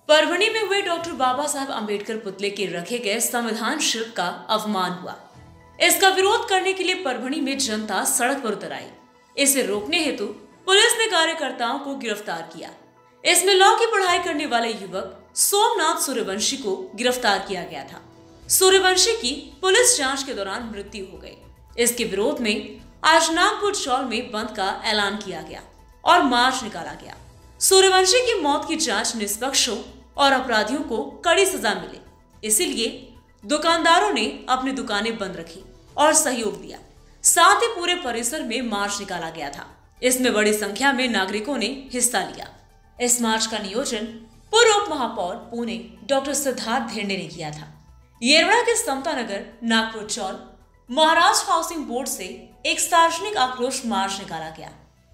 परभणी में हुए डॉक्टर बाबा साहब अम्बेडकर पुतले के रखे गए संविधान शिल्प का अवमान हुआ। इसका विरोध करने के लिए परभणी में जनता सड़क पर उतर आई। इसे रोकने हेतु पुलिस ने कार्यकर्ताओं को गिरफ्तार किया। इसमें लॉ की पढ़ाई करने वाले युवक सोमनाथ सूर्यवंशी को गिरफ्तार किया गया था। सूर्यवंशी की पुलिस जांच के दौरान मृत्यु हो गई। इसके विरोध में आज नागपुर चौल में बंद का ऐलान किया गया और मार्च निकाला गया। सूर्यवंशी की मौत की जांच निष्पक्ष हो और अपराधियों को कड़ी सजा मिले, इसीलिए दुकानदारों ने अपनी दुकानें बंद रखी और सहयोग दिया। साथ ही पूरे परिसर में मार्च निकाला गया था। इसमें बड़ी संख्या में नागरिकों ने हिस्सा लिया। इस मार्च का नियोजन पूर्व उप महापौर पुणे डॉक्टर सिद्धार्थ धेंडे ने किया था। येरवड़ा के समता नगर नागपुर चौल महाराष्ट्र हाउसिंग बोर्ड से एक सार्वजनिक आक्रोश मार्च निकाला गया।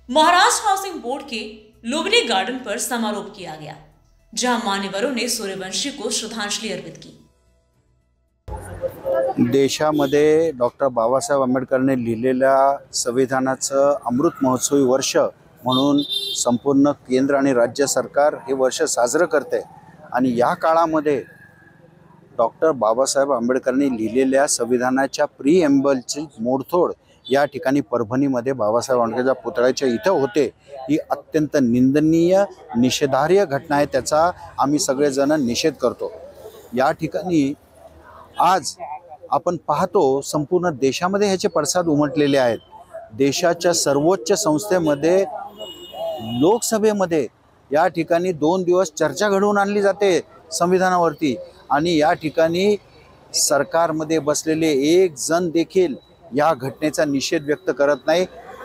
महाराष्ट्र हाउसिंग बोर्ड के लुबनी गार्डन पर समारोह किया गया, जहां मान्यवरों ने सूर्यवंशी को श्रद्धांजलि अर्पित की। देशामध्ये डॉक्टर बाबासाहेब आंबेडकरांनी लिहिलेल्या संविधानाचं अमृत महोत्सवी वर्ष म्हणून संपूर्ण केंद्र आणि राज्य सरकार हे वर्ष साजरं करते आणि या काळामध्ये डॉक्टर बाबासाहेब आंबेडकरांनी लिहिलेल्या संविधानाच्या प्रीएम्बलची मोडतोड या ठिकाणी परभणीमध्ये बाबासाहेब आंबेडकरांच्या पुतळ्याच्या इथं होते। ही अत्यंत निंदनीय निषेधार्ह घटना आहे, त्याचा आम्ही सगळेजण निषेध करतो। या ठिकाणी आज आपण पाहतो संपूर्ण देशामध्ये ह्याचे पडसाद उमटलेले आहेत। देशाच्या सर्वोच्च संस्थेमध्ये लोकसभेमध्ये या ठिकाणी 2 दिवस चर्चा घडवून आणली जाते संविधानावरती आणि या ठिकाणी सरकारमध्ये बसलेले एक जण देखील या घटनेचा निषेध व्यक्त करत नाही।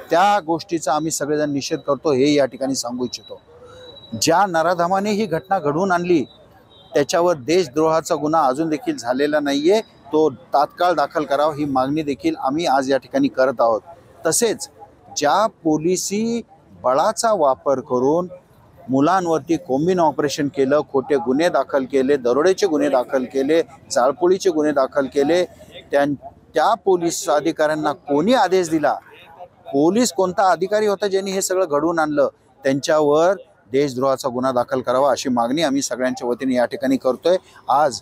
त्या गोष्टीचा आम्ही सगळेजण निषेध करतो हे या ठिकाणी सांगू इच्छितो। ज्या नराधमाने ही घटना घडवून आणली त्याच्यावर देशद्रोहाचा गुन्हा अजून देखील झालेला नाहीये, तो तात्काळ दाखल करावा ही मागणी देखील आम्ही आज या ठिकाणी करत आहोत। तसेच ज्या पोलिसी बळाचा वापर करून मुलांवरती कॉम्बिन ऑपरेशन केलं, खोटे गुन्हे दाखल केले, दरोडेचे गुन्हे दाखल केले, जाळपोळीचे गुन्हे दाखल केले, त्या पोलीस अधिकाऱ्यांना कोणी आदेश दिला, पोलीस कोणता अधिकारी होता ज्यांनी हे सगळं घडवून आणलं, त्यांच्यावर देशद्रोहाचा गुन्हा दाखल करावा अशी मागणी आम्ही सगळ्यांच्या वतीने या ठिकाणी करतोय। आज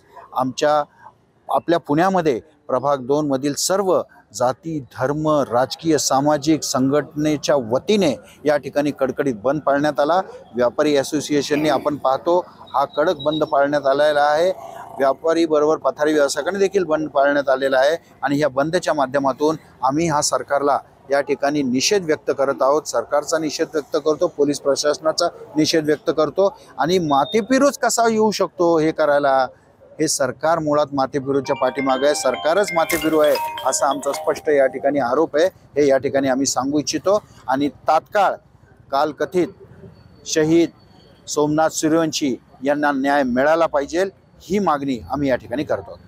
आपल्या पुण्यामध्ये प्रभाग 2 मधील सर्व जाती धर्म राजकीय सामाजिक संघटनेच्या वतीने या ठिकाणी कडकडीत बंद पाळण्यात आला। व्यापारी असोसिएशनने आपण पाहतो हा कडक बंद पाळण्यात आलेला आहे। व्यापारी बरोबर पथारी व्यावसायिकांनी देखील बंद पाळण्यात आलेला आहे आणि या बंदच्या माध्यमातून आम्ही हा सरकारला या ठिकाणी निषेध व्यक्त करत आहोत। सरकारचा निषेध व्यक्त करतो, पोलीस प्रशासनाचा निषेध व्यक्त करतो आणि माथेफिरूच कसा येऊ शकतो हे करायला, हे सरकार मुळात माथेफिरूच्या पाठीमागे आहे, सरकारच माथेफिरू आहे असा आमचा स्पष्ट या ठिकाणी आरोप आहे। हे या ठिकाणी आम्ही सांगू इच्छितो आणि तात्काळ काल कथित शहीद सोमनाथ सूर्यवंशी यांना न्याय मिळाला पाहिजे ही मागणी आम्ही या ठिकाणी करतो।